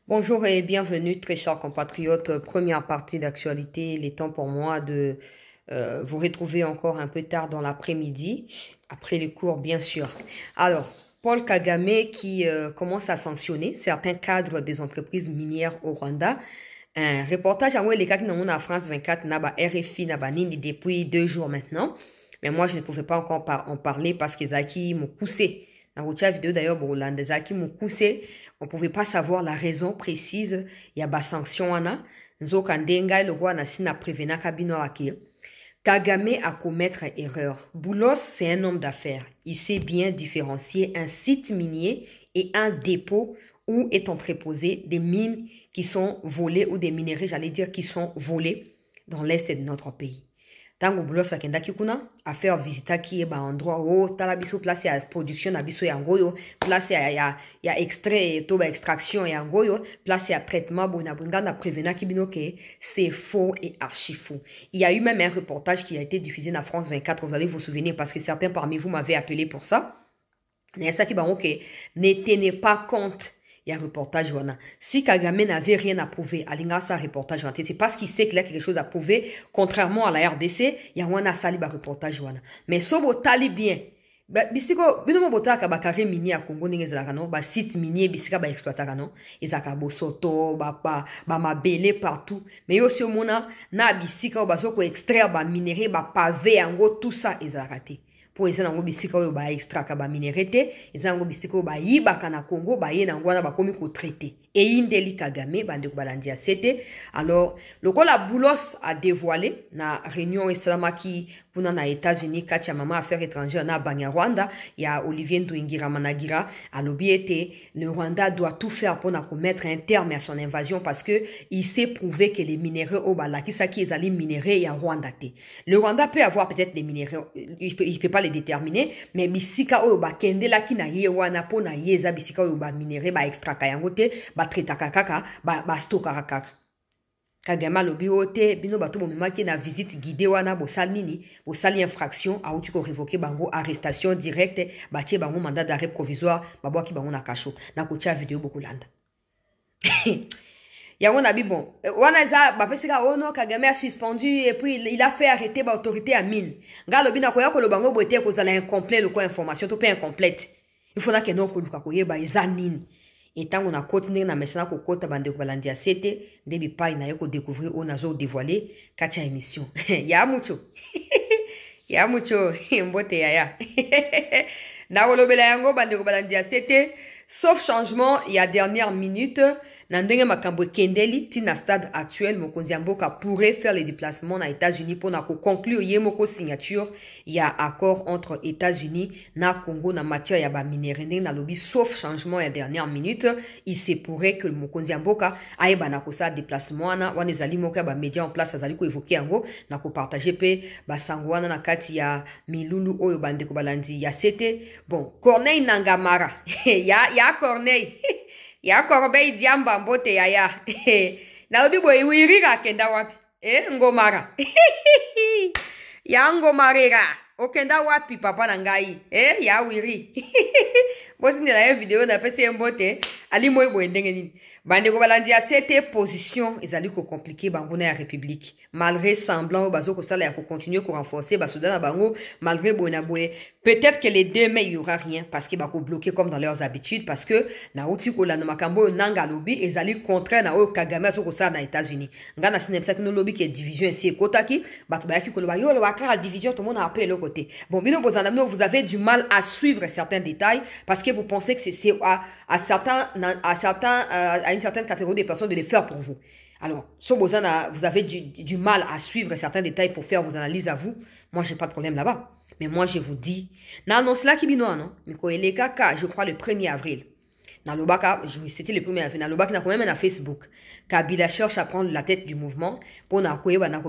Bonjour et bienvenue, très chers compatriotes. Première partie d'actualité. Il est temps pour moi de vous retrouver encore un peu tard dans l'après-midi, après les cours, bien sûr. Alors, Paul Kagame qui commence à sanctionner certains cadres des entreprises minières au Rwanda. Un reportage en les cas qui à France 24, naba RFI, naba Nini depuis 2 jours maintenant. Mais moi, je ne pouvais pas encore en parler parce que Zaki m'ont poussé. Dans votre vidéo d'ailleurs, Zaki m'ont poussé. On ne pouvait pas savoir la raison précise. Il y a des sanctions. Nzokandenga, le roi n'a prévenu Kabino Ake. Kagame a commettre erreur. Boulos, c'est un homme d'affaires. Il sait bien différencier un site minier et un dépôt où est entreposé des mines qui sont volées ou des minerais, j'allais dire, qui sont volés dans l'est de notre pays. Tango Boulos a kendaki kuna a faire visiter qui est endroit où talabiso place à production nabiso ya ngoyo, place ya extrait to ba extraction ya ngoyo, place à traitement bona bunga na prévenant ki bino que c'est faux et archi faux. Il y a eu même un reportage qui a été diffusé dans France 24, vous allez vous souvenir parce que certains parmi vous m'avaient appelé pour ça. Mais ça qui ba OK, ne tenez pas compte. Il y a un reportage. Si Kagame n'avait rien à prouver, Alinga sa reportage. C'est parce qu'il sait qu'il a quelque chose à prouver. Contrairement à la RDC, il y a un sali ba reportage. Mais sobo tali bien. Bisiko, binomo bota ka bakare mini à Congo n'engez la kano, ba site minier bisika ba exploiter kano, ezaka bosoto, ba mabele partout. Mais yo si au mona na bisika ba soko extraire ba minerai, ba pavé ango tout ça ezakate. Pour eza nango bisika oyo ba extra ka ba minerete eza nango bisika oyo ba yibaka na Congo ba ye nango wana ba komi ko traiter et indeli Kagame bande ko balandia c'était alors le la Boulos a dévoilé na réunion esalamaki kuna na États-Unis kacha mama affaires étrangères na Banyarwanda il y a Olivier Nduingira Managira a l'obéité le Rwanda doit tout faire pour mettre un terme à son invasion parce que il s'est prouvé que les minéraux au balakisa qui ezali minéraux ya Rwanda te. Le Rwanda peut avoir peut-être des minéraux il peut pas les déterminer mais bisika oyo ba kendela ki na ye wana po na yeza bisika oyo ba minéraux ba extra kayango te ba tretaka kaka ba stokaka kaka. Kagame lobi ote bino bato bomemaki na visite guidée wana bosali nini bosali infraction auti ko révoquer bango arrestation directe batie bango mandat d'arrêt provisoire babwaki bango na kasho na kotia vidéo bokolanda. Yango na bi bon wana za bapesika ono Kagame a suspendu et puis il a fait arrêter ba autorité à mine nga lobi na koya ko lobango bote ko zala incomplet le quoi information to pe incomplète il faut na que non ko luka koyeba ezanine et tant on a continué na mesana ko kota bande ko balandia c'était debi pa na yoko découvrir on a zo dévoiler kacha émission ya mucho mbote ya na kolobela yango bande ko balandia c'était sauf changement il y a dernière minute. Nandenge makambo kendeli tina stade actuel mokonzi mboka pourrait faire les déplacements aux États-Unis pour conclure yemoko signature il y a accord entre États-Unis na Congo na matière ya ba minéraux na lobby sauf changement à dernière minute il se pourrait que mokonzi mboka aeba na kosa déplacement na wana ezali moka ba média en place azali ko évoquer yango na ko partager pe ba sangwana na kati ya milulu oyo bande ko balandi ya c'était bon Corneille Nangamara ya Corneille ya Corbeil Diamba mbote ya na obi boy wirira kenda wapi ngomara ya ngomarira okenda wapi papa na ngai ya wiri boti na video na pese mbote ali moy boy ndenge nini bande ko balandia cette position ezali ko compliquer bango na ya république malgré semblant bazo ko sala ya ko continuer ko renforcer ba soudan na bango malgré bona boye peut-être que les deux mais il y aura rien parce que ba ko bloquer comme dans leurs habitudes parce que na uti ko la no makambo nanga lobby ezali contraire na o Kagame so ko sala na États-Unis ngana sinemsa no lobby qui est division ici kotaki bato ba yaki ko lo yo lo wakara division tout le monde a appelé le côté bon bino bozandamno vous avez du mal à suivre certains détails parce que vous pensez que c'est à une certaine catégorie de personnes de les faire pour vous. Alors, vous avez du mal à suivre certains détails pour faire vos analyses à vous. Moi, j'ai pas de problème là-bas. Mais moi, je vous dis, non, c'est là qui binoa, non? Mais quand il est caca, je crois le 1er avril. C'était le 1er avril. Nalobaka n'a quand même un Facebook. Kabila cherche à prendre la tête du mouvement pour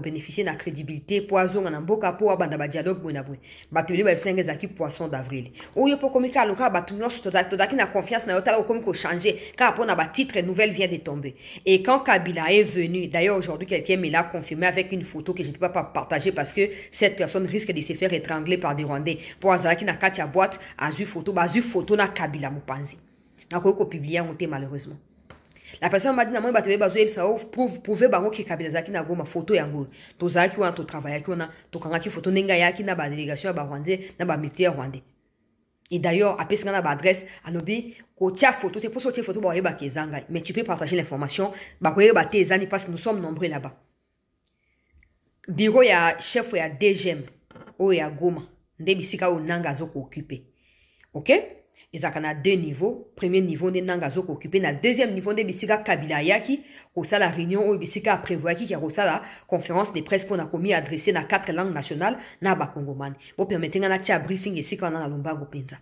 bénéficier de la crédibilité pour mboka pour abanda dialogue bonabou. Batuli ba senga zaki poisson d'avril. Oyo pour communiquer à loka batunyo todaki na confiance na yotala comme ko changer car pour na ba titre nouvelle vient de tomber. Et quand Kabila est venu, d'ailleurs aujourd'hui quelqu'un me l'a confirmé avec une photo que je ne peux pas partager parce que cette personne risque de se faire étrangler par des Rwandais. Pour azaki na katia boîte azu photo na Kabila Mupanzi. N'a pas publié un malheureusement. La personne m'a dit, na moi, bah, tu vas ça prouver, bango, qui kabila zaki na goma, photo yango. To zaki wana, to travail yaki wana, to kangaki photo nenga yaki na ba délégation, ba rwandais, na ba militaire rwandais. Et d'ailleurs, après, c'est une adresse, à l'obé, ko tia photo, te pour sortir photo, bah, yeba kezanga. Mais tu peux partager l'information, bah, ko yeba tezani, parce que nous sommes nombreux là-bas. Bureau ya chef ya DGM, o ya goma, nde bisika o nanga zoko occupé. Ok? Et ça, a deux niveaux. Premier niveau, de nanga zoko occupé. Na deuxième niveau, de bisika kabila yaki, ko sa la réunion, o bisika prévoit qui a la conférence de presse pour na commis adressée na 4 langues nationales, na ba Congoman. Bo permettez na tia briefing ici quand on a lombago penza.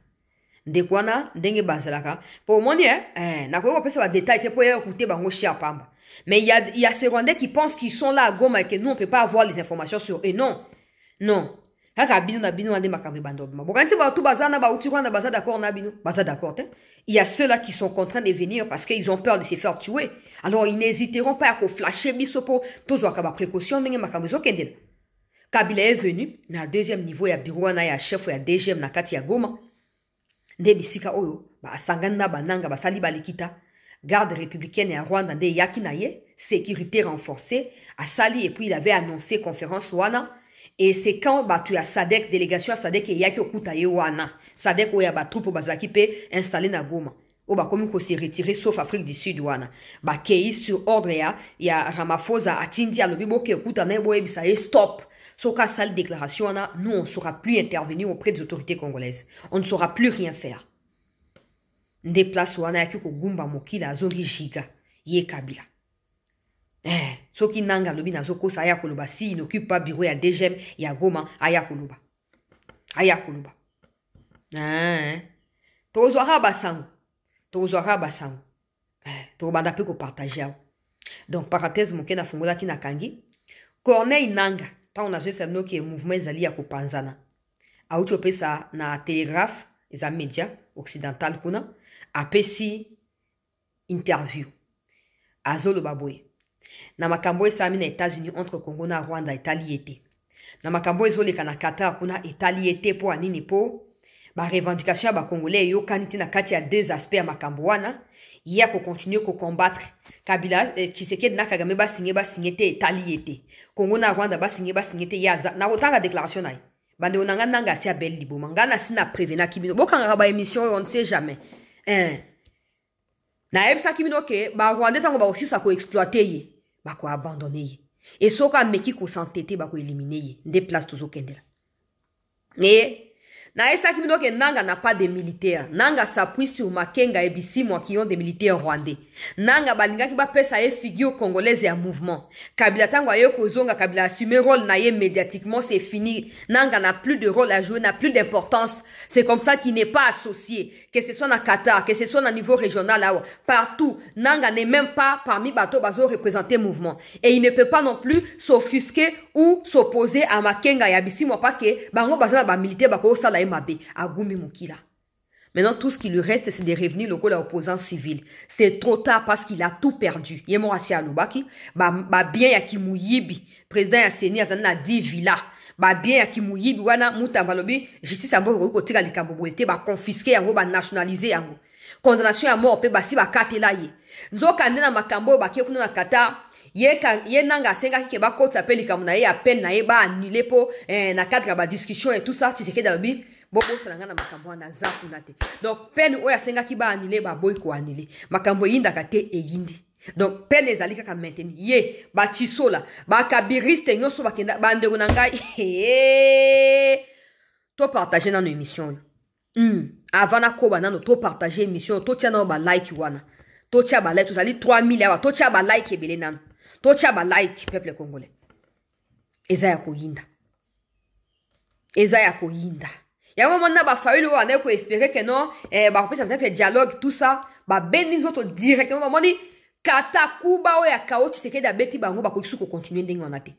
Ndekwana, ndenge bazalaka. Pour mon na ko pesa ba détail te pour écouter bango chia pamba. Mais il y a ces Rwandais qui pensent qu'ils sont là à Goma et que nous on peut pas avoir les informations sur eux. Non. Non. Kaka bino na bino ande makambi bandoba. Bokansi ba tout bazana ba uti Rwanda baza d'accord na bino. Baza d'accord, hein. Il y a ceux-là qui sont contraints de venir parce qu'ils ont peur de se faire tuer. Alors ils n'hésiteront pas à flasher biso pour tous akaba précaution ndenge makambi zo kendela. Kabila est venu na deuxième niveau ya bureau na ya chef ya DGM na kati ya Goma. Nde bisika oyo ba sangana bananga ba sali balikita. Garde républicaine et à Rwanda nde yaki na ye, sécurité renforcée à Sali et puis il avait annoncé conférence wana. Et c'est quand bah, tu as SADC, délégation à SADC et yaki okuta ye wana. SADC oya ba troupe bazaki pe installé na Goma. O ba comme ko s'est retiré sauf Afrique du Sud wana. Ba kei sur ordre ya Ramaphosa atindi a lobi boke okuta na boye bisa ye stop. Soka sale déclaration na, nous on ne saura plus intervenir auprès des autorités congolaises. On ne saura plus rien faire. Nde place wana yaki ko gumba mokila azongi giga ye kabila. Soki nanga lobi na zoko sa aya koloba si il n'occupe pas bureau ya DGM ya Goma aya koloba. Aya koloba. Tozwara basango. Tozwara basango. To banda pe ko partager. Donc parenthèse moke na fungola ki na kangi. Corneille Nanga, ta on a joué ça no ki mouvement ezali ya ko panzana. Auto pesa na télégraphe eza média occidental kuna. Apesi interview azolo baboye na makambo esami na États-Unis entre Congo na Rwanda Italie ete na makambo ezoleka na Qatar kuna Italie ete po anini po ba revendication ba congolais yo kanite na kati ya deux aspects ya makambo wana ya ko continuer ko combattre Kabila Tshisekedi na Kagame ba signé te Italie ete Congo na Rwanda ba signé te ya na otanga déclaration na bande onanga nanga sia belle liboma ngana sina prévenir kibino bokanga ba émission on ne sait jamais. Na ebisa kimino ke ba Rwanda tango ba aussi ça ko exploiter ye ba ko abandonner ye et soka meki ko s'entêter ba ko éliminer ye nde place toujours kendela na esa kimino ke nanga n'a pas de militaires nanga s'appuie sur Makenga et Bisimwa qui ont des militaires rwandais nanga balinga ki ba pesa ye figure congolaise ya mouvement Kabila tango ayo ko zonga Kabila assumer rôle na ye médiatiquement c'est fini nanga n'a plus de rôle à jouer n'a plus d'importance c'est comme ça qu'il n'est pas associé que ce soit na Qatar que ce soit na niveau régional là partout nanga n'est même pas parmi bateau bazo représenter mouvement et il ne peut pas non plus s'offusquer ou s'opposer à Makenga et Bisimwa parce que bango bazana ba militaire bako sala mabe agumi mukila. Maintenant, tout ce qui lui reste, c'est de revenir le la opposant civil. C'est trop tard parce qu'il a tout perdu. Yemo Assia Lubaki, ba bien ya Kimuyibi, président ya Seni Azana 10 villas. Ba bien ya Kimuyibi, wana muta balobi, justice ambo ko tira likambo boete, ba confisquer yango, ba nationaliser yango. Condamnation à mort, pe ba si ba katela ye. Nzoka ndena makambo ba kefuna na Qatar. Ye nanga senga ki ba kota pe likambo na ye à peine na ye ba annuler po na cadre ba discussion et tout ça, tu sais que d'albi bobo salanga na makambo na zaku na te. Donc peine oya senga ki ba annuler ba boy ko annuler. Makambo yinda ka te e yindi. Donc peine ezali kaka maintenir. Ye ba chisola, ba kabiriste nyoso ba kenda ba ndeko na ngai. To partager dans émission. Avant na ko banano to partager émission, to tia na ba like wana. To tia ba like, to sali 3000 awa, to tia ba like ebele nano. Tocha ba like peuple congolais. Eza ya koyinda. Eza ya koyinda. Ya moment na ba faulu wana ko espérer que non ba kopesa peut-être dialogue tout ça ba benizo to directement ba moni kata kuba o ya kao Tshisekedi abeti bango ba ko kisuko continuer ndenge wana te.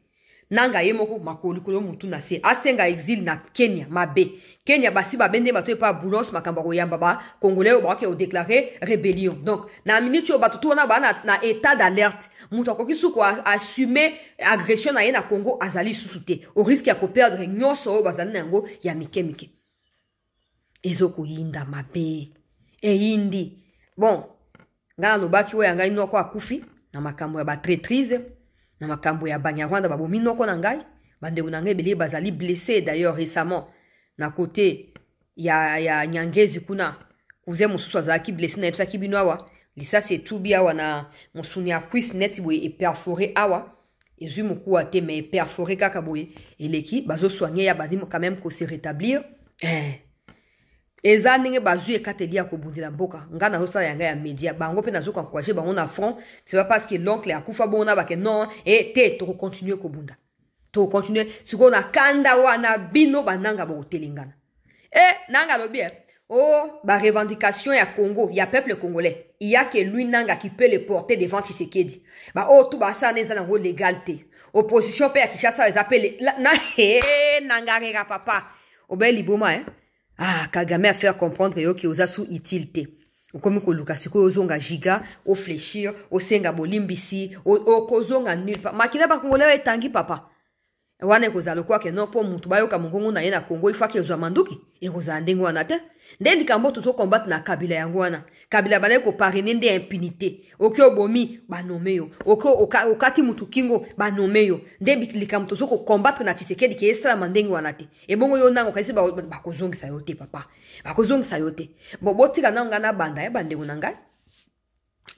Nanga ye moko makoli kolo mutu na se asenga exil na Kenya mabe Kenya basi ba bende bato pa boulos makamba ko yamba ba congolais ba ke o déclarer rébellion donc na minute yo bato tona ba na état d'alerte mutu ko kisuko assumer agression na ye na Congo azali susute au risque ya ko perdre nyoso bazana nango ya mike ezoko yinda mabe e yindi bon Ngana lobaki we ngai noko akufi na makambo ya ba traîtrise na makambo ya Banyarwanda babomi noko na ngai bandeko na ngai bele bazali blessé d'ailleurs récemment na côté ya Nyangezi kuna kuze mususu azaki blessé na epsaki bino awa lisa c'est tout bien awa na musuni ya cuisse net boye et perforé awa ezui muku ate mais perforé kaka boye eleki bazo soigner ya badi quand même ko se rétablir eza ndenge bazui ekateli ya kobundela mboka nga na osala yanga ya media bango pe nazo encourager bango na front c'est pas parce que l'oncle akufa bona ba ke non et te to continuer kobunda to continuer siko na kanda wana bino bananga bo telingana nanga lobi oh ba revendication ya Congo ya peuple congolais il y a que lui nanga qui peut le porter devant Tshisekedi ba oh tout ba ça neza na légalité opposition pe ya Kinshasa les appelle na nanga rega papa obeli boma Kagame a faire comprendre yo ki oza sous utilité. Comme ko lukasiko ozonga giga, o fléchir, o senga bolimbisi, o kozonga nul pa. Makina ba Congolais etangi papa. Wane kozalo kwa ke non po mutu bayo ka mungongo na yena Congo il faut que zo manduki. E koza ndengo wana te. Ndendi kambo to combattre na kabila yango wana. Kabila bale ko parrainer nde impunité. Oki obomi ba nomeyo. Okati mutu kingo ba nomeyo. Nde likambo to ko combattre na Tshisekedi ke esala mandengo wana te. E bongo yo nango kasi ba kozongisa yo te papa. Ba kozongisa yo te. Botika na ngana banda ya bandengo na ngai.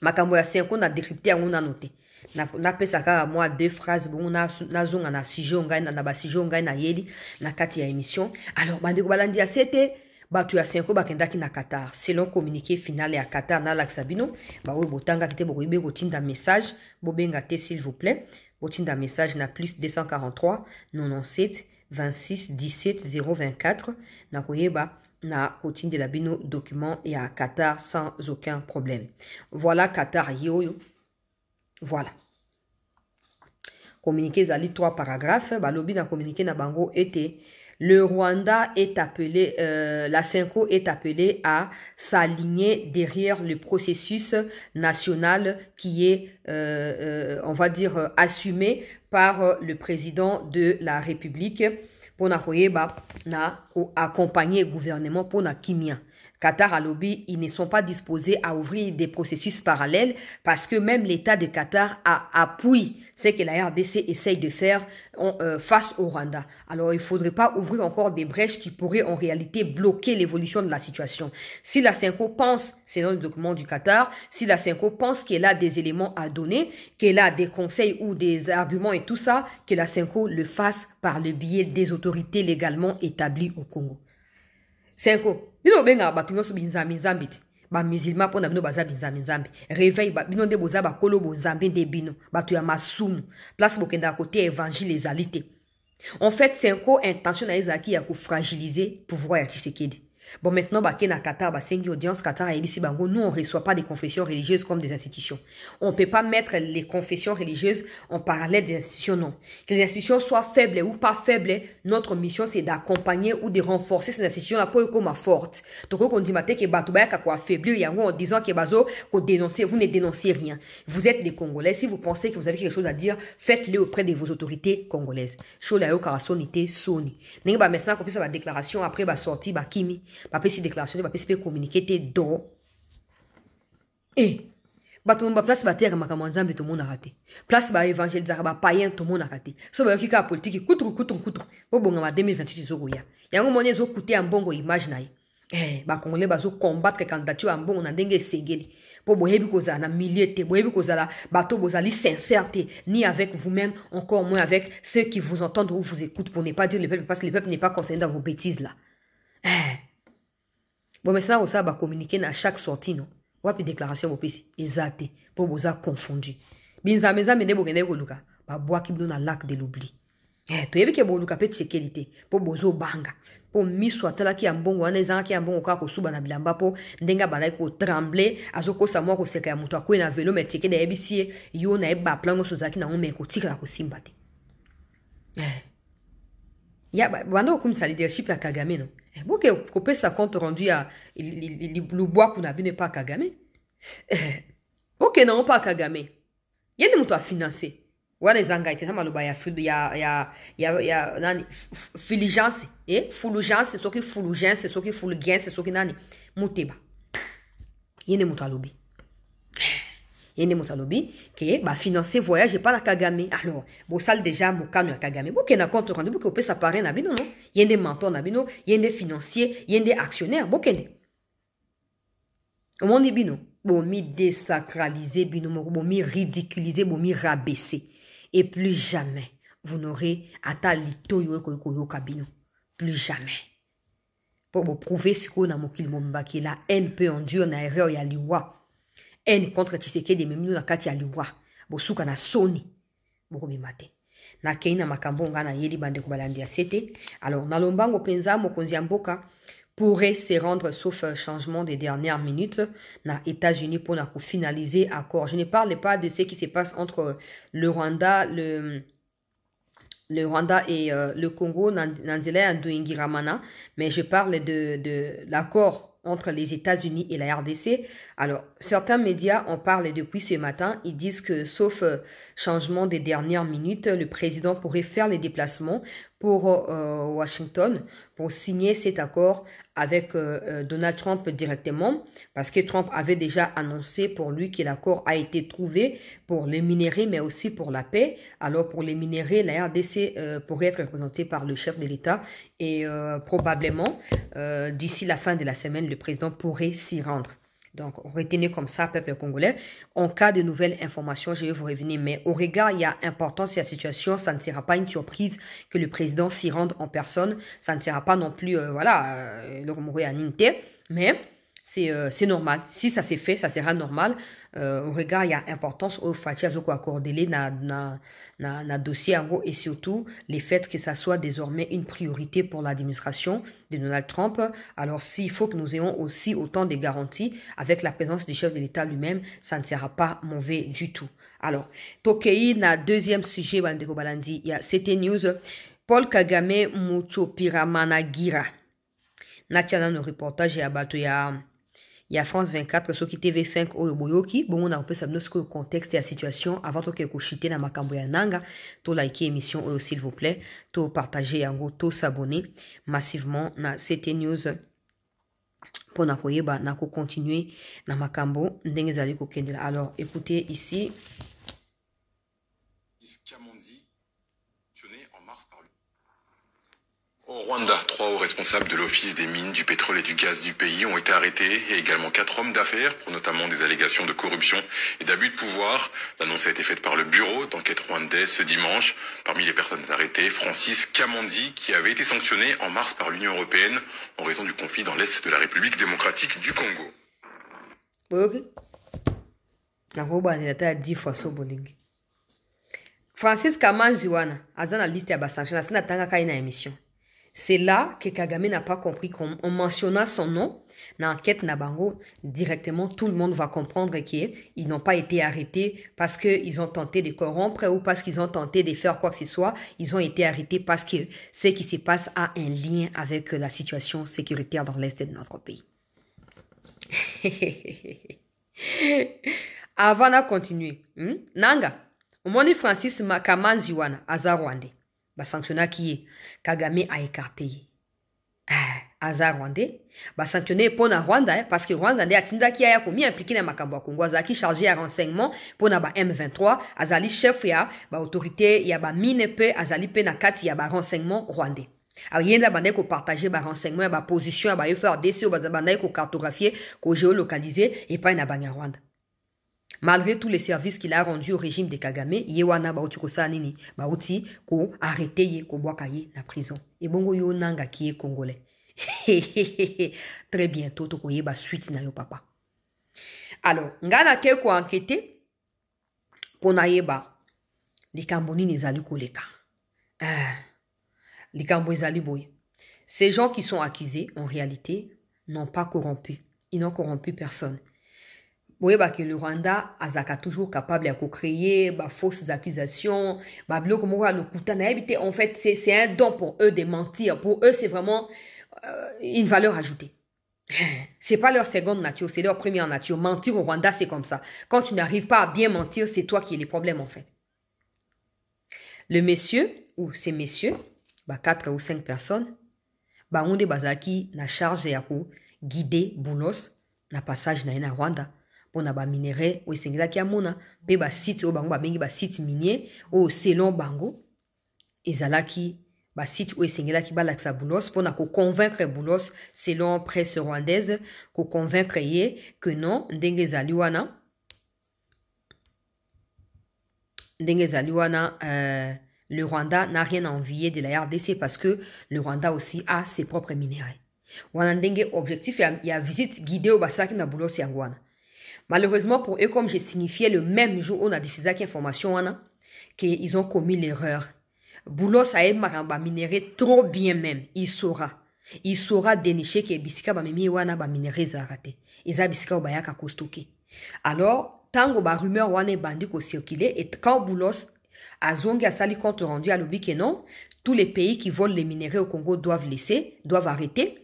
Makambo ya 5 na décrypter yango na noter. Na pesa ka moi 2 phrases bon na zonga na sujet ngai na ba sujet ngai na yeli na kati ya émission. Alors bandeko balandi ya c'était batu ya 5 bakendaki na Qatar selon communiqué final ya Qatar na Laxabino ba we botanga kite bokoyibe ko tinda message bobenga te s'il vous plaît botinda message na plus 243 97 26 17 024 na koyeba na kotinda la bino document ya Qatar sans aucun problème. Voilà Qatar yoyo. Voilà. Communiqué zali 3 paragraphes. Balobi na communiqué na bango était le Rwanda est appelé, la Cinco est appelée à s'aligner derrière le processus national qui est, on va dire, assumé par le président de la République pour na accompagner le gouvernement pour na kimia. Qatar à lobby, ils ne sont pas disposés à ouvrir des processus parallèles parce que même l'État de Qatar appuie ce que la RDC essaye de faire face au Rwanda. Alors, il ne faudrait pas ouvrir encore des brèches qui pourraient en réalité bloquer l'évolution de la situation. Si la Cinco pense, selon le document du Qatar, si la Cinco pense qu'elle a des éléments à donner, qu'elle a des conseils ou des arguments et tout ça, que la Cinco le fasse par le biais des autorités légalement établies au Congo. Cinco. Bino benga batu nyonso binzambi nzambi ti ba musulman pona bino baza binzambi nzambi réveil ba bino nde boza ba kolo bonzambi nde bino batu ya masumu place bokenda côté évangile ezalité. En fait Cinco intention na ezaki ya ko fragiliser pouvoir ya Tshisekedi. Bon, maintenant, na Qatar, sengi audience Qatar et ici bango, nous on reçoit pas des confessions religieuses comme des institutions. On peut pas mettre les confessions religieuses en parallèle des institutions, non. Que les institutions soient faibles ou pas faibles, notre mission c'est d'accompagner ou de renforcer ces institutions là pour qu'elles soient fortes. Donc on dit matin que batubaya kako affaiblir yango en disant que bazo ko dénoncer, vous ne dénoncez rien. Vous êtes les Congolais, si vous pensez que vous avez quelque chose à dire, faites-le auprès de vos autorités congolaises. Chola yo karasonité soni. Nengi ba message ko pisa ba déclaration après ba sortie ba kimi. Bapé si déclaration, bapé si communiquer te do. Bato mba place ba terre makamanzambe to mona raté. Place ba évangéliser ba païen to mona raté. So ba yoki ka politique kutru. Bo bonga ma 2028 zo ya. Yango monye zo kuté ambongo image na ye. Ba congolais ba zo combattre candidature ambongo na ndenge sengeli. Po boyebi kozala na milieu te, boyebi kozala bato bozali sincère te, ni avec vous-même, encore moins avec ceux qui vous entendent ou vous écoutent pour ne pas dire le peuple parce que le peuple n'est pas concerné dans vos bêtises là. Bon, mais ça, on va communiquer à chaque sortie, non? Ou puis déclaration, vous pouvez exacte, pour vous confondu. Binza meza mene bogene koluka, ba bois qui donne un lac de l'oubli. Tu yebi ke boluka pe tchekelité, pour bozo banga, pour miswa tala ki ambongo wana ezanga ki ambongo ka ko suba na bilamba po ndenga balai ko trembler, azoko sa mo ko seka ya mutu akwe na vélo mais tcheke da yebisie yo na eba plango sozaki na ngome ko tikala ko simba te. Ya bando comme ça leadership ya Kagame non. Bon que couper sa compte rendu à le bois qu'on a vu n'est pas Kagame. Ok non pas Kagame. Il y a des motos à financer. Wana zanga ite sama loba ya nani filigence fulugence c'est ce qui fulugence c'est ce qui fulgence c'est ce qui nani muteba. Il y a des motos à lobby. Yende motalobi que ba financer voyage pas na Kagame. Alors, bo sal déjà mokano ya Kagame. Bo kena compte rendu bo ko pe s'apparer na bino non. Yende mentor na bino, yende financier, yende actionnaire, bo kende. Omoni bino, bo mi désacraliser bino, bo mi ridiculiser, bo mi rabaisser. Et plus jamais vous n'aurez ata lito yo kabino. Plus jamais. Pour vous prouver ce qu'on a mokili mombaki, la haine peut endurer na erreur ya liwa. Haine contre Tshisekedi de memino na kati ya liwa. Bo suka na soni. Boko mimate. Na keina makambo nga na yeli bande kubalandi ya sete. Alors, na lombango penza mokonzi ya mboka pourrait se rendre sauf changement des dernières minutes na États-Unis pour na finaliser accord. Je ne parle pas de ce qui se passe entre le Rwanda, le Rwanda et le Congo, Nanzela Nduingiramana, mais je parle de l'accord entre les États-Unis et la RDC. Alors, certains médias en parlent depuis ce matin. Ils disent que, sauf changement des dernières minutes, le président pourrait faire les déplacements pour Washington pour signer cet accord avec Donald Trump directement, parce que Trump avait déjà annoncé pour lui que l'accord a été trouvé pour les minéraux, mais aussi pour la paix. Alors pour les minéraux, la RDC pourrait être représentée par le chef de l'État et probablement d'ici la fin de la semaine, le président pourrait s'y rendre. Donc, retenez comme ça, peuple congolais. En cas de nouvelles informations, je vais vous revenir. Mais au regard, il y a importance de la situation. Ça ne sera pas une surprise que le président s'y rende en personne. Ça ne sera pas non plus, le remourir à Ninte. Mais c'est normal. Si ça s'est fait, ça sera normal. Au regard, il y a importance au Fatia Zoko accordé na dossier et surtout les faits que ça soit désormais une priorité pour l'administration de Donald Trump. Alors, s'il faut que nous ayons aussi autant de garanties avec la présence du chef de l'État lui-même, ça ne sera pas mauvais du tout. Alors, Tokei, na deuxième sujet, Bandeko Balandi, il y a CT News, Paul Kagame Muchopiramanagira. Natiana no reportage ya bato ya France 24 so ki TV5 oyo boyoki bon on peut savoir ce que le contexte et la situation avant to ke ko chiter na makambo ya nanga to like émission oyo s'il vous plaît to partager yango to s'abonner massivement na CT News pour na koyeba na ko continuer na makambo ndenge zali ko kendela. Alors écoutez ici Au Rwanda, 3 hauts responsables de l'Office des mines, du pétrole et du gaz du pays ont été arrêtés et également 4 hommes d'affaires pour notamment des allégations de corruption et d'abus de pouvoir. L'annonce a été faite par le bureau d'enquête rwandais ce dimanche. Parmi les personnes arrêtées, Francis Kamandi, qui avait été sanctionné en mars par l'Union européenne en raison du conflit dans l'Est de la République démocratique du Congo. Francis Kamandi wana azana liste ya basanction asina tanga kaina émission. C'est là que Kagame n'a pas compris qu'en mentionnant son nom, dans l'enquête Nabango, directement, tout le monde va comprendre qu'ils n'ont pas été arrêtés parce qu'ils ont tenté de corrompre ou parce qu'ils ont tenté de faire quoi que ce soit. Ils ont été arrêtés parce que ce qui se passe a un lien avec la situation sécuritaire dans l'Est de notre pays. Avant de continuer, Nanga, au moins Francis Kamanzi wana Azarwande. Ba sanctionné qui Kagame a écarté. Azar Rwandais. Ba sanctionné pour na Rwanda parce que Rwanda a tinda qui a commis impliqué na makambo Congo azaki chargé à renseignement pour na ba M23 azali chef ya ba autorité ya ba mine pe azali pe na kati ya ba renseignement rwandais. Alors yenda bande ko partager ba renseignement ya ba position ya ba FRDC ou ba bande ko cartographier ko géolocaliser et pas na banya Rwanda. Malgré tous les services qu'il a rendus au régime de Kagame, yewana bauti ko sanini, bauti ko arrêté ye ko boakaye na prison. Et bongo yo nanga qui est congolais. Très bientôt to ko yeba suite na yo papa. Alors, ngana ke ko enquêter pour na yeba likambo nini zali koleka. Likambo zali boy. Ces gens qui sont accusés en réalité n'ont pas corrompu. Ils n'ont corrompu personne. Vous voyez que le Rwanda a toujours capable de créer des fausses accusations. En fait, c'est un don pour eux de mentir. Pour eux, c'est vraiment une valeur ajoutée. C'est pas leur seconde nature, c'est leur première nature. Mentir au Rwanda, c'est comme ça. Quand tu n'arrives pas à bien mentir, c'est toi qui as les problèmes en fait. Le monsieur, ou ces messieurs, 4 ou 5 personnes, on est na charge de guider Boulos na passage na Rwanda. pour na ba minerai ou sengela ki amona pe ba site o bango ba bengi ba site minier ou selon bango ezalaki ba site ou sengela ki balaksa Boulos pour na ko convaincre Boulos selon presse rwandaise ko convaincre ye que non ndenge ezali wana le Rwanda n'a rien à envier de la RDC parce que le Rwanda aussi a ses propres minéraux. Wana ndenge objectif il y a visite guidée au Basaki na Boulos yangwana. Malheureusement pour eux, comme j'ai signifié le même jour où on a diffusé cette information, qu'ils ont commis l'erreur. Boulos a un minéré trop bien même. Il saura dénicher que bisika ba mimi wana ba minéré zarate. Isa bisika ba yaka kostoke. Alors, tango ba rumeur wana bandi ko circuler et quand Boulos a zongi a sali compte rendu à l'obi que non, tous les pays qui volent les minéraux au Congo doivent arrêter.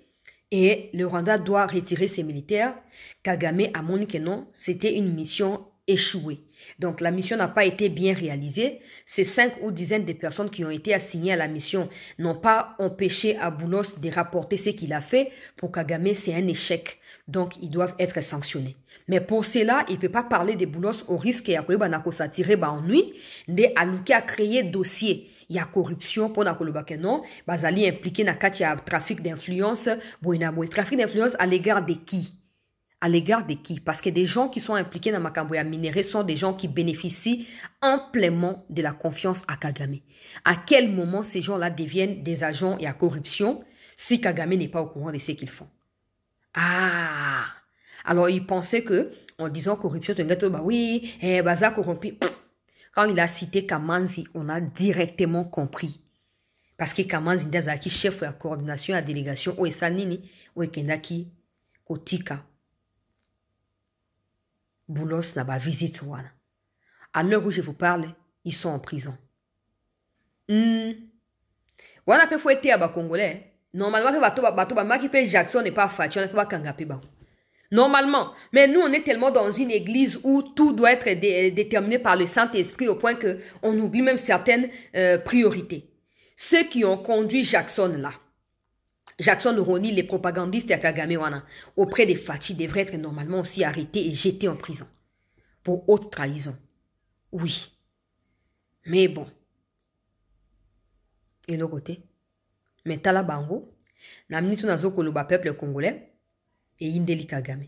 Et le Rwanda doit retirer ses militaires. Kagame a montré que non, c'était une mission échouée. Donc la mission n'a pas été bien réalisée. Ces 5 ou dizaines de personnes qui ont été assignées à la mission n'ont pas empêché à Boulos de rapporter ce qu'il a fait. Pour Kagame, c'est un échec. Donc ils doivent être sanctionnés. Mais pour cela, il ne peut pas parler de Boulos au risque de s'attirer ennui, de Alouki a créé dossier. Il y a corruption pour na kolobake non bazali impliqué na kati ya trafic d'influence trafic d'influence à l'égard de qui parce que des gens qui sont impliqués dans makambo ya minéraux sont des gens qui bénéficient amplement de la confiance à Kagame. À quel moment ces gens-là deviennent des agents et à corruption si Kagame n'est pas au courant de ce qu'ils font? Alors ils pensaient que en disant corruption bah oui baza corrompu. Quand il a cité Kamanzi, on a directement compris. Parce que Kamanzi est chef de la coordination et la délégation ou Esanini ou Kendaki Kotika. Boulos n'a pas visité Wana. À l'heure où je vous parle, ils sont en prison. Wana peut fouetter à Congolais. Normalement, Jackson n'est pas fâché, on ne peut pas kangaper. Normalement. Mais nous, on est tellement dans une église où tout doit être déterminé par le Saint-Esprit au point qu'on oublie même certaines priorités. Ceux qui ont conduit Jackson là, Jackson Roni, les propagandistes à Kagame wana, auprès des Fachi, devraient être normalement aussi arrêtés et jetés en prison. Pour haute trahison. Oui. Mais bon. Et l'autre côté, mais Tala Bango, Namnitu Nazo Koloba peuple congolais, et Indeli Kagame.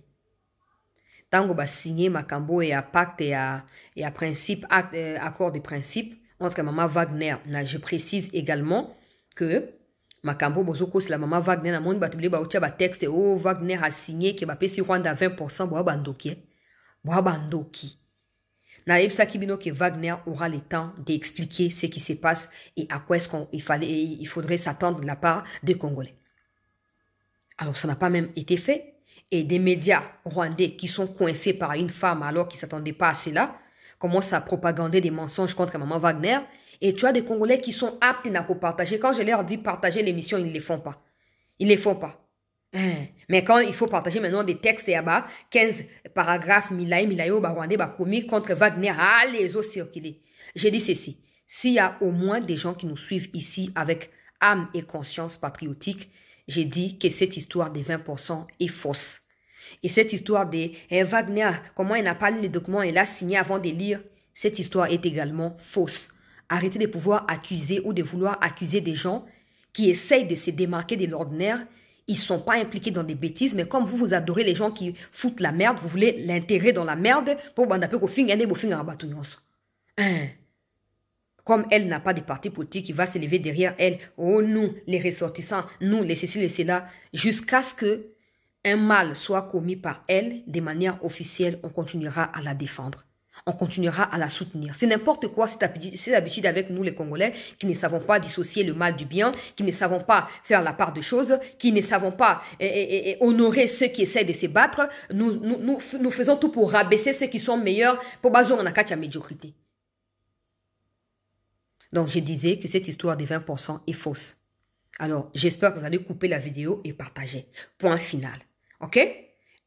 Tango ba signé Makambo et à pacte et à principe, accord de principe entre Maman Wagner. Je précise également que Makambo Bozoko c'est la Maman Wagner na monde batubli ba ucha ba texte oh Wagner a signé que ba pesi Rwanda 20% boa bandoki. Boa bandoki. Na yebsa kibino que Wagner aura le temps d'expliquer ce qui se passe et à quoi il faudrait s'attendre de la part des Congolais. Alors ça n'a pas même été fait. Et des médias rwandais qui sont coincés par une femme alors qu'ils ne s'attendaient pas à cela, commencent à propagander des mensonges contre Maman Wagner. Et tu as des Congolais qui sont aptes à partager. Quand je leur dis partager l'émission, ils ne le font pas. Ils ne le font pas. Mais quand il faut partager maintenant des textes, il y a 15 paragraphes, Milayo, Rwandais, commis contre Wagner, allez, les autres circuler. J'ai dit ceci. S'il y a au moins des gens qui nous suivent ici avec âme et conscience patriotique, j'ai dit que cette histoire des 20% est fausse. Et cette histoire de Wagner, comment il n'a pas lu les documents, il a signé avant de lire, cette histoire est également fausse. Arrêtez de pouvoir accuser ou de vouloir accuser des gens qui essayent de se démarquer de l'ordinaire. Ils ne sont pas impliqués dans des bêtises, mais comme vous adorez les gens qui foutent la merde, vous voulez l'intégrer dans la merde pour comme elle n'a pas de parti politique qui va se lever derrière elle, oh nous, les ressortissants, nous, les ceci, les cela, jusqu'à ce que un mal soit commis par elle, de manière officielle, on continuera à la défendre. On continuera à la soutenir. C'est n'importe quoi cette habitude avec nous les Congolais qui ne savons pas dissocier le mal du bien, qui ne savons pas faire la part de choses, qui ne savons pas honorer ceux qui essaient de se battre. Nous faisons tout pour rabaisser ceux qui sont meilleurs pour baser en la médiocrité. Donc, je disais que cette histoire des 20% est fausse. Alors, j'espère que vous allez couper la vidéo et partager. Point final. OK?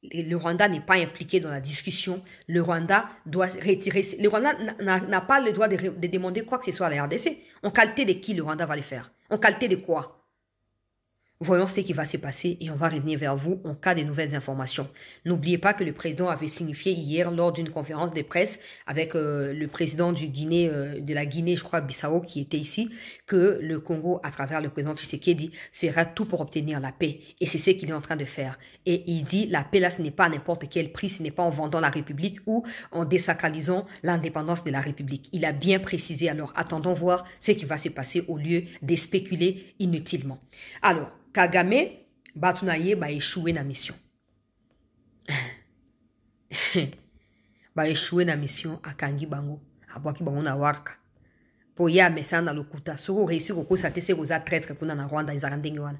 Le Rwanda n'est pas impliqué dans la discussion. Le Rwanda doit retirer... Le Rwanda n'a pas le droit de demander quoi que ce soit à la RDC. En qualité de qui le Rwanda va le faire? En qualité de quoi? Voyons ce qui va se passer et on va revenir vers vous en cas de nouvelles informations. N'oubliez pas que le président avait signifié hier lors d'une conférence de presse avec le président de la Guinée, je crois, Bissau, qui était ici, que le Congo, à travers le président Tshisekedi, fera tout pour obtenir la paix. Et c'est ce qu'il est en train de faire. Et il dit, la paix là, ce n'est pas à n'importe quel prix, ce n'est pas en vendant la République ou en désacralisant l'indépendance de la République. Il a bien précisé, alors attendons voir ce qui va se passer au lieu de spéculer inutilement. Alors, Kagame, batunaye ba échoué na mission. Ba échoué na mission à Kangi Bango, à Boaki Bango na Warka. Pour ya mesa na lokuta, soko réussi ko sa tese koza traître kuna na Rwanda izarandenge wana.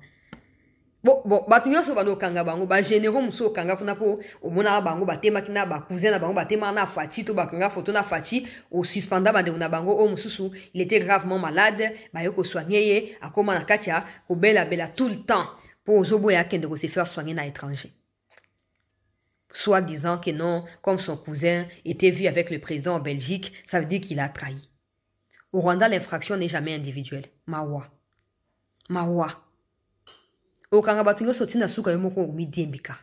Bon, batu nyoso bano kanga bango, ba généraux muso kanga kuna po, omona bango batema kina ba cousin na bango batema na Fati to bakanga photo na Fati, au suspenda bande na bango o mususu, il était gravement malade, ba yoko soigner akoma na katia, ko bela tout le temps pour ozobo ya kende ko se faire soigner na étranger. Soit disant que non, comme son cousin était vu avec le président en Belgique, ça veut dire qu'il a trahi. Au Rwanda, l'infraction n'est jamais individuelle. Mawa. Okanga batu nyo soti na suka yo moko midiembika.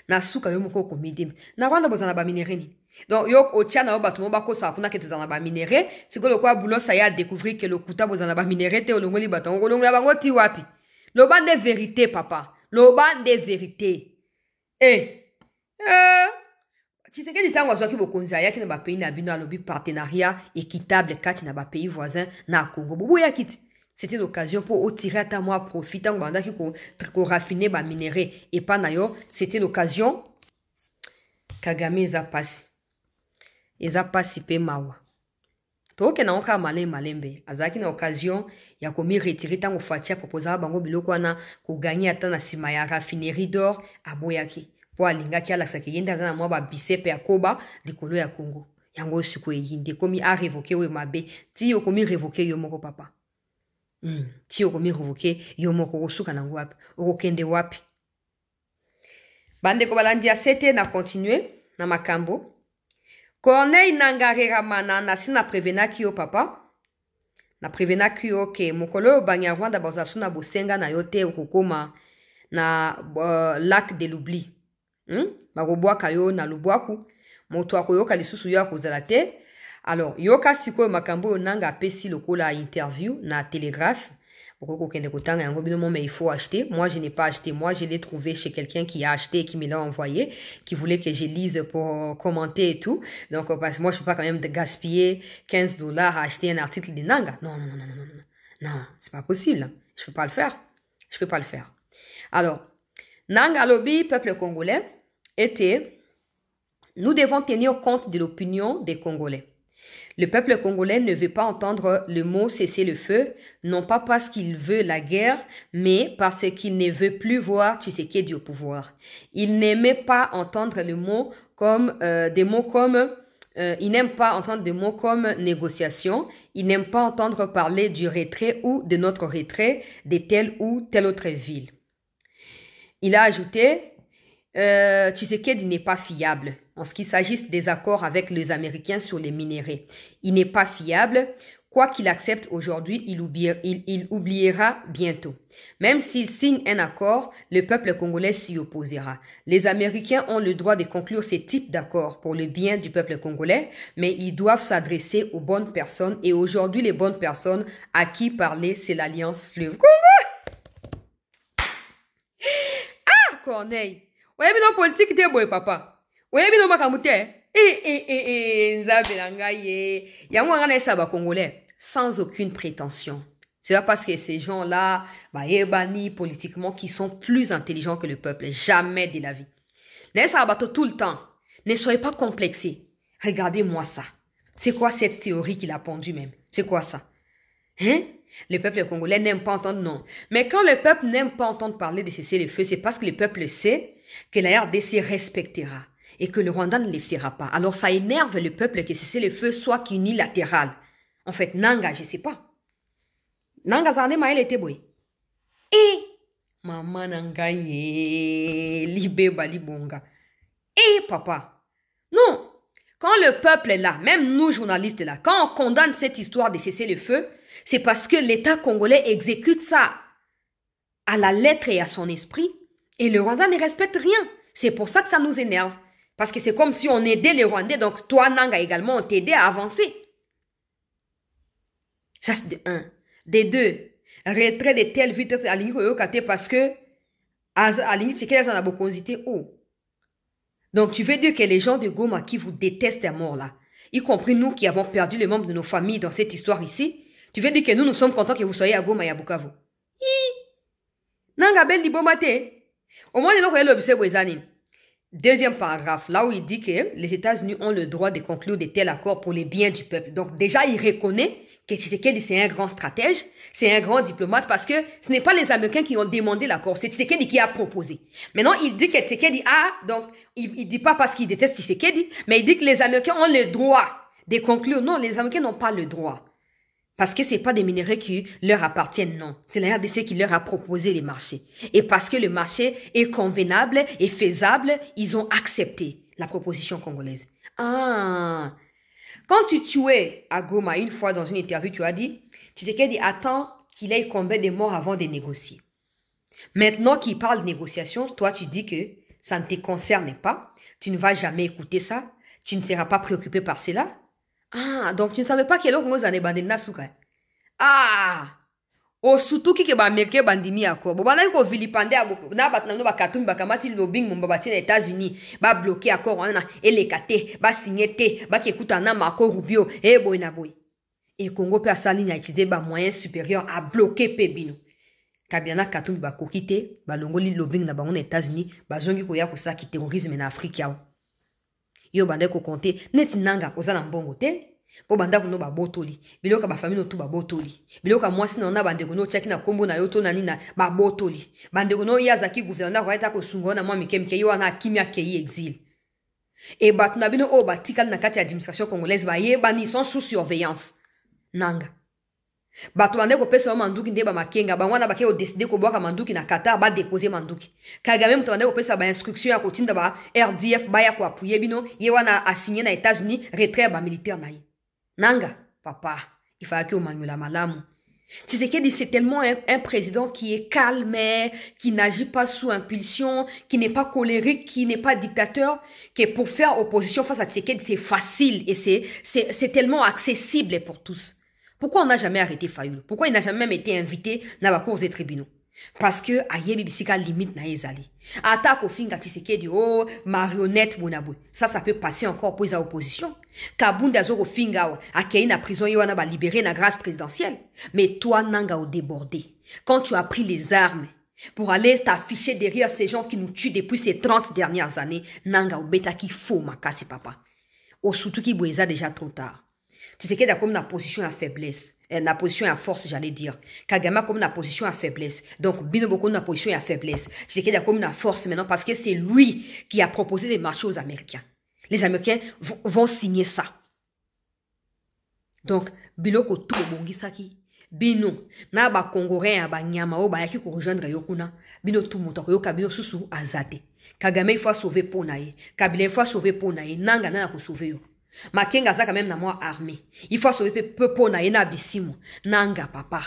Na suka yo moko ko midiembi. Na Rwanda bozana ba minéré. Donc yo otia na batu mo bako sa kuna ke tozana ba minéré, sikolo kwa bulo sa ya découvrir que le kuta bozana ba minéré te olongoli batango kolongola bango ti wapi. Loba de vérité papa. Loba de vérité. Tshisekedi tango azwaki bokonzi ayaki na ba pays na bino alobi partenariat équitable kati na ba pays voisins na Congo. Bobo ya kiti. C'était l'occasion pour tirer à moi profit tant qu'on raffiner ba minerai et pas nayo, c'était l'occasion Kagame ezapasi pe mawa to ke na onka malembe azaki na occasion ya komi retirer tant Fatia proposa bango biloko wana ko gagner ata na sima ya raffinerie d'or aboyaki po alinga ki ala saki yenda za na mwa ba bisepe ya koba likolo ya Congo yango siko yinde komi a révoquer we mabe ti yo komi révoquer yo moko papa. Ti okomi revoke yo moko kosuka na wapi okokende wapi bande ko balandia sete na continuer na makambo Corneille Nangaa Ramana na sina prevenaki yo papa na prevenaki yo ke mokolo banya Rwanda bazasuna bosenga na yote okokoma na lac de l'oubli bakobwaka yo na lubwaku moto akoyoka lisusu yo akozala te. Alors, yoka siko makambo nanga pesi lokola interview na télégraphe. Pourquoi kende kotanga yango bino mais il faut acheter. Moi, je n'ai pas acheté. Moi, je l'ai trouvé chez quelqu'un qui a acheté et qui me l'a envoyé, qui voulait que je lise pour commenter et tout. Donc, parce que moi, je peux pas quand même gaspiller $15 à acheter un article de Nanga. Non, c'est pas possible. Je peux pas le faire. Alors, Nanga lobby, peuple congolais, était, nous devons tenir compte de l'opinion des Congolais. Le peuple congolais ne veut pas entendre le mot cessez-le-feu, non pas parce qu'il veut la guerre, mais parce qu'il ne veut plus voir Tshisekedi au pouvoir. Il n'aimait pas entendre il n'aime pas entendre des mots comme négociation, il n'aime pas entendre parler du retrait ou de notre retrait de telle ou telle autre ville. Il a ajouté Tshisekedi n'est pas fiable en ce qui s'agisse des accords avec les Américains sur les minéraux. Il n'est pas fiable. Quoi qu'il accepte aujourd'hui, il oubliera bientôt. Même s'il signe un accord, le peuple congolais s'y opposera. Les Américains ont le droit de conclure ce type d'accord pour le bien du peuple congolais, mais ils doivent s'adresser aux bonnes personnes. Et aujourd'hui, les bonnes personnes à qui parler, c'est l'Alliance Fleuve Congo. Ah, Corneille! Ouais, mais non, politique, t'es boy, papa. Ouais, mais non, makamute. Nzabe nangaye. Yango ngana esaba congolais. Sans aucune prétention. C'est pas parce que ces gens-là, bani politiquement, qui sont plus intelligents que le peuple. Jamais de la vie. N'est-ce pas tout le temps. Ne soyez pas complexés. Regardez-moi ça. C'est quoi cette théorie qu'il a pendue même? C'est quoi ça? Hein? Le peuple congolais n'aime pas entendre non. Mais quand le peuple n'aime pas entendre parler de cessez-le-feu, c'est parce que le peuple sait que la RDC respectera et que le Rwanda ne le fera pas. Alors ça énerve le peuple que cessez-le-feu soit qu'unilatéral. En fait, Nanga, je sais pas. Nanga zane maël était boy. Et maman Nanga ye libé bali bonga. Et papa. Non. Quand le peuple est là, même nous journalistes là, quand on condamne cette histoire de cessez-le-feu, c'est parce que l'État congolais exécute ça. à la lettre et à son esprit, et le Rwanda ne respecte rien. C'est pour ça que ça nous énerve. Parce que c'est comme si on aidait les Rwandais, donc toi, Nanga, également, on t'aidait à avancer. Ça, c'est de un. Des deux, retrait de telle vitesse à l'ingé parce que à l'ingé, c'est qu'elles en a beaucoup hésité. Oh. Donc, tu veux dire que les gens de Goma qui vous détestent à mort là, y compris nous qui avons perdu les membres de nos familles dans cette histoire ici, tu veux dire que nous sommes contents que vous soyez à Goma et à Bukavu. Nanga bel libomate. Au moins, nous avons l'observé. Deuxième paragraphe, là où il dit que les États-Unis ont le droit de conclure de tels accords pour les biens du peuple. Donc, déjà, il reconnaît que Tshisekedi, c'est un grand stratège, c'est un grand diplomate parce que ce n'est pas les Américains qui ont demandé l'accord, c'est Tshisekedi qui a proposé. Maintenant, il dit que Tshisekedi a, donc, il dit pas parce qu'il déteste Tshisekedi, mais il dit que les Américains ont le droit de conclure. Non, les Américains n'ont pas le droit. Parce que c'est pas des minéraux qui leur appartiennent, non. C'est la RDC qui leur a proposé les marchés. Et parce que le marché est convenable et faisable, ils ont accepté la proposition congolaise. Ah! Quand tu tuais à Goma une fois dans une interview, tu as dit, Tshisekedi attend qu'il ait combien de morts avant de négocier. Maintenant qu'il parle de négociation, toi tu dis que ça ne te concerne pas, tu ne vas jamais écouter ça, tu ne seras pas préoccupé par cela. Ah, donc tu ne savais pas quel autre mot zane bande nasuka. Ah! O surtout qui ke ba meke bandimi akor. Bo bana ko vilipande aboko. Na bat na no ba katum ba kamati lobbying mo ba tina États-Unis, ba bloquer accord wana elekate, ba signer ba kekuta na Marco Rubio et boy na boy. Et Congo pe asali na utiliser ba moyens supérieurs à bloquer pebino. Kabiana katum ba kokite, ba longoli lobbying na ba on États-Unis, ba zongi ko ya ko sa ki terrorisme na Afrique yao. Yo bande ko konte neti nanga ozana mbongo te po banda kuno ba botoli biloka ba famille no tu ba botoli biloka mwasi na bande kuno chaki na kombo na yo to nani na ba botoli bande kuno yazaki gouverneur ko eta ko sungona mwa mikemke yo na kimia kei exil et batuna bino o batikal na kati administration congolaise ba yeba ni sont sous surveillance nanga bato bande ko pesa manduki nde ba makenga ba wana ba ke o décider ko boka manduki na Qatar ba déposer manduki Kagame mto bande ko pesa ba instruction ya ko tinda ba RDF ba ya ko appuyer bino ye wana a signé na États-Unis retrait ba militaire na ye nanga papa il fallait que o manyola malamu. Tshisekedi c'est tellement un président qui est calme, qui n'agit pas sous impulsion, qui n'est pas colérique, qui n'est pas dictateur, que pour faire opposition face à Tshisekedi c'est facile et c'est tellement accessible pour tous. Pourquoi on n'a jamais arrêté Fayoulou? Pourquoi il n'a jamais même été invité dans la cour des tribunaux? Parce que ayebi bisika limite na ezali. Attaque au finga Tshisekedi oh marionnette bonabou. Ça peut passer encore pour les oppositions. Kabunda zoro finga akei na prison yo na ba libéré na grâce présidentielle. Mais toi nanga au débordé. Quand tu as pris les armes pour aller t'afficher derrière ces gens qui nous tuent depuis ces 30 dernières années, nanga au beta qui faux makasi papa. Au surtout qui boeza déjà trop tard. Tshisekedi a comme la position à faiblesse. La position à force, j'allais dire. Kagame a comme la position à faiblesse. Donc, Bino Boko la position à faiblesse. Tshisekedi a comme la force maintenant parce que c'est lui qui a proposé les marchés aux Américains. Les Américains vont signer ça. Donc, Biloko tout bongisaki. Bino, na ba Congolais ba nyama o ba yaki ko rejoindre yokuna. Bino tout motoko yoka bino susu azate. Kagame il faut sauver Ponaye. Kabila il faut sauver Ponaye. Nanga na ko sauver yo. Makenga zaka même na moi armée. Il faut sauver pepo na ena bisimo. Nanga papa.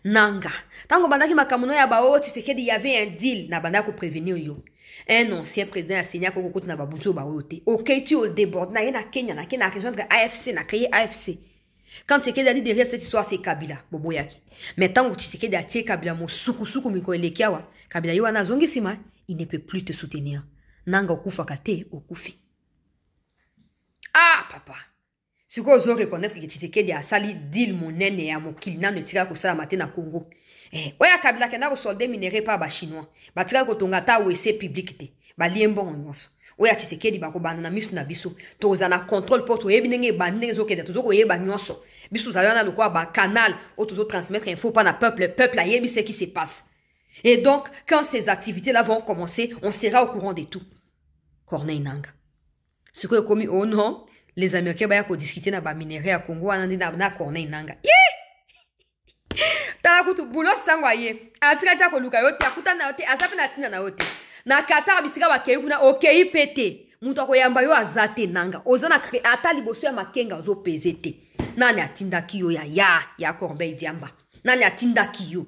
Nanga. Tango bandaki makamuno ya ba o Tshisekedi y avait un deal na banda ko prévenir yo. Un ancien président a signé ko kokoti na babuzo ba ote. OK tu au déborde na yena Kenya na Kenya rejoindre AFC na créer AFC. Quand Tshisekedi a dit derrière cette histoire c'est Kabila boboyaki. Mais tant que Tshisekedi a tié Kabila mo suku miko elekiawa, Kabila yo ana zongi sima, il ne peut plus te soutenir. Nanga okufa kate okufi. Ah, papa. Si vous osez reconnaître que Tshisekedi a sali deal monene ya mokilina ne tira ko sala matin na Congo. Oya Kabila kena ko solde minéré pa ba chinois. Ba tira ko tonga ta wc public te. Ba liembo nyonso. Oya Tshisekedi ba ko bana na misu na biso. To za na contrôle porte yebi ndenge ba ndenge zo keda to zo ko yeba nyonso. Biso za yana lokwa ba canal o to zo transmettre info pa na peuple a yebi ce qui se passe. Et donc quand ces activités là vont commencer, on sera au courant de tout. Corneille Nanga. Ce que commis oh non, les Américains vont discuter na ba minerai à Congo na Corneille Nanga. Tala kutu bulos tangwa ye. Atrata ko luka yote akuta na yote atape na tina na yote. Na Qatar bisika ba keyu na okei pete. Muto ko yamba yo azate Nanga. Ozana ata liboso ya makenga ozo pezete. Nani atinda kiyo ya Corbeil Diamba. Nani atinda kiyo.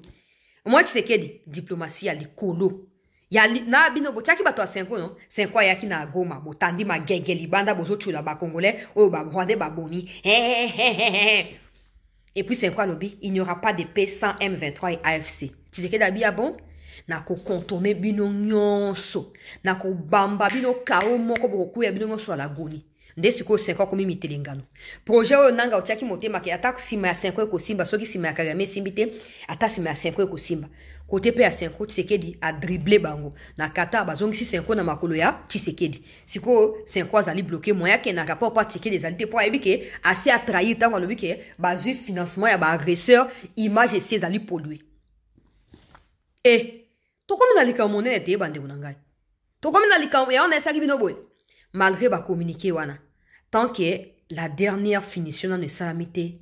Moi, tu sais qu'il y a diplomatie à l'écolo. Ya na bino bo chaki bato a 5 non 5 ya ki na goma bo tandi ma gengeli banda bozo chula ba congolais o ba rwandais ba boni et puis 5 lobby il n'y aura pas de paix sans M23 et AFC tu sais que dabi a bon na ko contourner bino nyonso na ko bamba bino kao moko boku ya bino nyonso la goni ndesi ko 5 komi mitelengano projet o nanga o chaki motema ke ata sima ya 5 ko simba soki sima ya Kagame simbite ata sima ya 5 ko simba côté pe à 5 Tshisekedi a dribblé bango na kata bazongi si 5 na makolo ya Tshisekedi siko 5 azali bloqué moya ke na rapport pas Tshisekedi des alités pour ebike assez a trahir tant lobi ke bazu financement ya ba agresseur image ces ali polluer et to comme na lika monene te bande unangai to comme na lika ya on esa bino boy malgré ba communiquer wana tant que la dernière finition ne salamité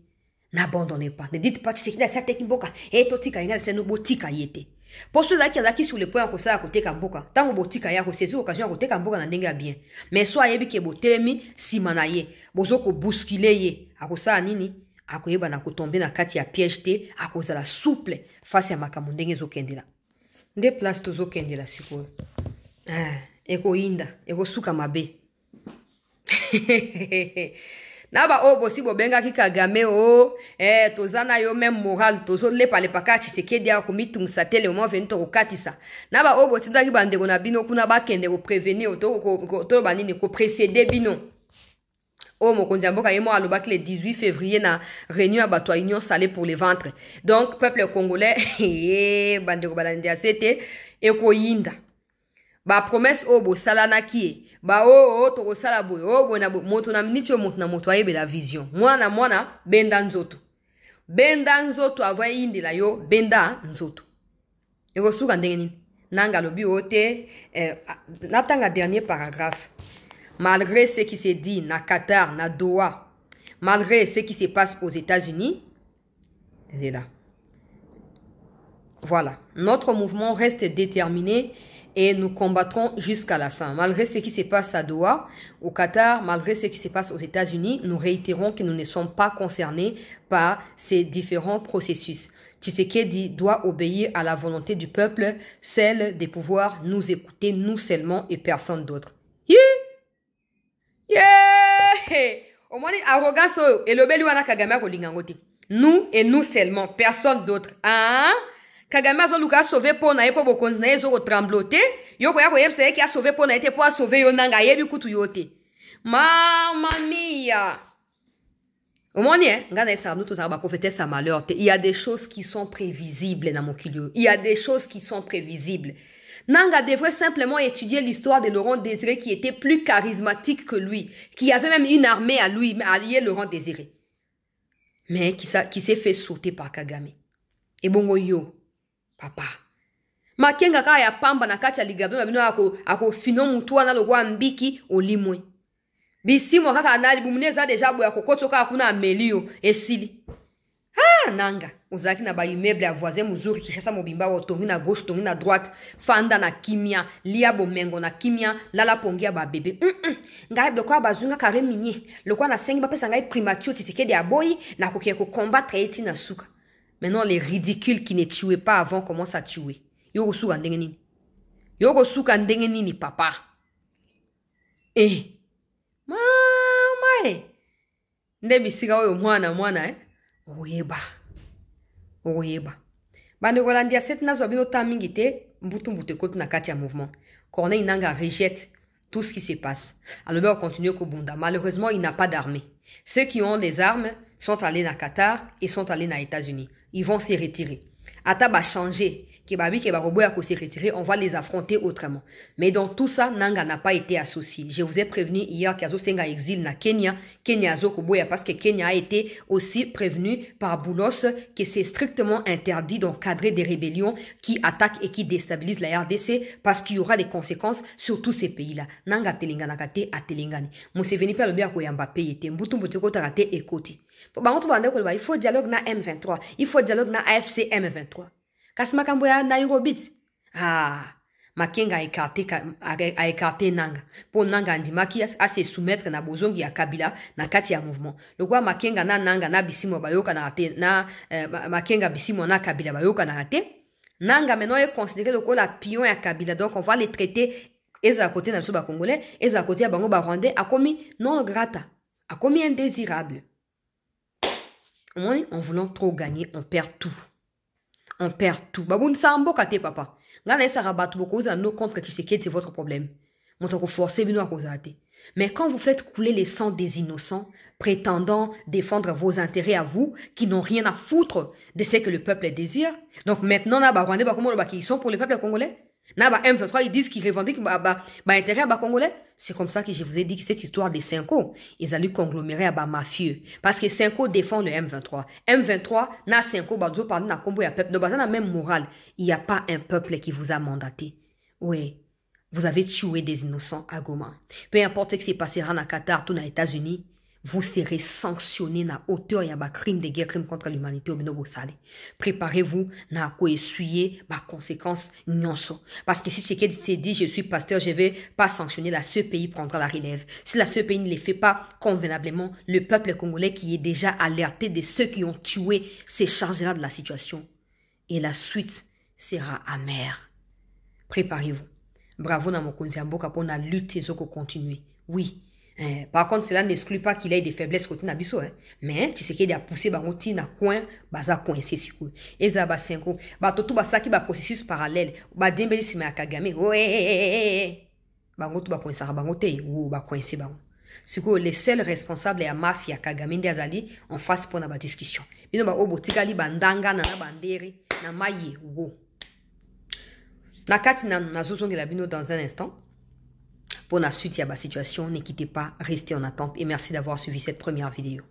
n'abandonnez pas. Ne dites pas, tu sais qu'il y a cette technique. Et toi, tu as c'est nos boutiques à yété. Pour ceux-là qui sur le point de ça à côté Kamboka, tant que boutique à yako, c'est occasion à côté Kamboka n'a n'enga bien. Mais soit yebi ke botemi si manaye, bozo ko bousculer ye, à cause ça nini, à cause na ko tomber na kati ya piège te, à cause la souple face à makamondenge zo kendela. Nde place to zo kendela siko. Eko inda, eko suka mabe. Naba o bosi bobenga ki Kagame o tozana yo même moral tozo le pale pakati Tshisekedi a komitung satele au moins 20 okatisa naba o botinda ki bande na bino kuna ba kende ko prévenir to banini ko précéder bino o mokonzi mboka yemo aloba ki le 18 février na réunion abatwa union salée pour les ventres donc peuple congolais bande ko balandia c'était e ko yinda ba promesse o bo salana ki ba to sala boy bona moto na mnicho moto ayebe la vision mwana benda nzoto ava indi la yo benda nzoto eko suka ndenge nini nanga lobi ote natanga dernier paragraphe malgré ce qui s'est dit na Qatar na Doha malgré ce qui se passe aux États-Unis c'est là voilà notre mouvement reste déterminé et nous combattrons jusqu'à la fin. Malgré ce qui se passe à Doha, au Qatar, malgré ce qui se passe aux États-Unis, nous réitérons que nous ne sommes pas concernés par ces différents processus. Tshisekedi doit obéir à la volonté du peuple, celle de pouvoir nous écouter, nous seulement et personne d'autre. Au moins, arrogance, et le bel wana Kagame ko lingangote. Nous et nous seulement, personne d'autre. Hein? Kagame azo luka sauver po na yepo bokonzi na yezo ko trembloter yoko yako yebse ki a sauver po na yete po a sauver yo nanga yebi kutu yote mama mia omoni ngana esa nous tozaba prophétesse à malheur il y a des choses qui sont prévisibles dans mon kilio il y a des choses qui sont prévisibles Nanga devrait simplement étudier l'histoire de Laurent Désiré qui était plus charismatique que lui qui avait même une armée à lui allié Laurent Désiré mais qui s'est fait sauter par Kagame et bongo yo papa makenga kaya ya pamba na kati ya ligabino na bino ako fino mutu wana lokwa mbiki olimwe bisimo kaka anali bumuneza deja boya kokotoka hakuna amelio esili nanga uzaki na ba immeuble ya voisin muzuri kishasa mobimba wa tongi na gauche tongi na droite fanda na kimia lia bomengo na kimia lala pongia ba bébé ngai blokwa bazunga kare minye lokwa na sengi ba pesa ngai primature Tshisekedi ya boyi na kokie ko combattre eti na suka. Maintenant, les ridicules qui ne tuaient pas avant commencent à tuer. Yoko suka ndenge nini? Yoko suka ndenge nini, papa? Mama, ndebi siga oyo mwana, Oyeba. Bande Rolandia, cette nazo bino tamingi te, mbutu kote na kati ya mouvement. Corneille Nanga rejette tout ce qui se passe. Alors, on continue Kobunda. Malheureusement, il n'a pas d'armée. Ceux qui ont des armes sont allés na Qatar et sont allés na États-Unis. Ils vont se retirer. Ataba changer. Kebabi Kebaroboya ko se retirer, on va les affronter autrement. Mais dans tout ça, Nanga n'a pas été associé. Je vous ai prévenu hier qu'Azo Senga exil na Kenya. Kenya Azo Koboya parce que Kenya a été aussi prévenu par Boulos que c'est strictement interdit d'encadrer des rébellions qui attaquent et qui déstabilisent la RDC parce qu'il y aura des conséquences sur tous ces pays-là. Nanga Telengana Kate a Telengani. Museveni Pia Lobia Koyamba Payete. Mbutu Mbuteko Tarate Ekoti. Il faut dialogue na M23. Il faut dialogue na AFC M23. Kasima Kamboya Nairobi. Makenga a écarté Nanga. Pour Nanga Ndimaki a se soumettre na bozongi ya Kabila na kati ya mouvement. Le quoi Makenga na Nanga na Bisimo bayoka na rate na Makenga Bisimo na Kabila bayoka na rate. Nanga maintenant est considéré le la pion et Kabila. Donc on va les traiter. Et à côté de la Congolais, et à côté de Bango Rwandais, a commis non grata, a commis indésirable. En voulant trop gagner, on perd tout. On perd tout. Baboun sambo kate papa. Ngana esa rabat beaucoup à nos contre Tshisekedi, c'est votre problème. Montre forcer bino à causate. Mais quand vous faites couler les sangs des innocents, prétendant défendre vos intérêts à vous, qui n'ont rien à foutre de ce que le peuple désire, donc maintenant, na ba Rwandais, ba comment ils sont pour le peuple congolais? Na ba M23, ils disent qu'ils revendiquent intérêt à ba congolais. C'est comme ça que je vous ai dit que cette histoire des Cinco, ils allaient conglomérer à ba mafieux. Parce que Cinco défend le M23. M23, na Cinco, ba dzo parle na combo ya peuple. Donc, dans la même morale, il n'y a pas un peuple qui vous a mandaté. Oui. Vous avez tué des innocents à Goma. Peu importe ce qui s'est passé à Qatar, tout aux États-Unis, vous serez sanctionné à hauteur de crime de guerre, crime contre l'humanité au Binobo Salé. Préparez-vous à essuyer les conséquences nyonso. Parce que si Tshisekedi s'est dit, je suis pasteur, je ne vais pas sanctionner, la CEPI prendra la relève. Si la CEPI ne les fait pas convenablement, le peuple congolais qui est déjà alerté de ceux qui ont tué se chargera de la situation. Et la suite sera amère. Préparez-vous. Bravo na mokonzi mboka pour la lutte et continuer. Oui. Par contre, cela n'exclut pas qu'il ait des faiblesses côté Nabiso. Mais tu sais qu'il a poussé Bangoti na coin, baza coincé si quoi. Et ça ba 5 ans. Ba tout ba ça qui ba processus parallèle. Ba Dembélé si ma Kagame. Ouais. Bangoto ba coincé bangote ou ba coincé bango. C'est que les seuls responsables à mafia Kagame Ndiazali en face pour na discussion. Bino ba obotika li bandanga na bandere na maye wo. Nakati na zozongi la bino dans un instant. Pour la suite, il y a ma situation. Ne quittez pas, restez en attente et merci d'avoir suivi cette première vidéo.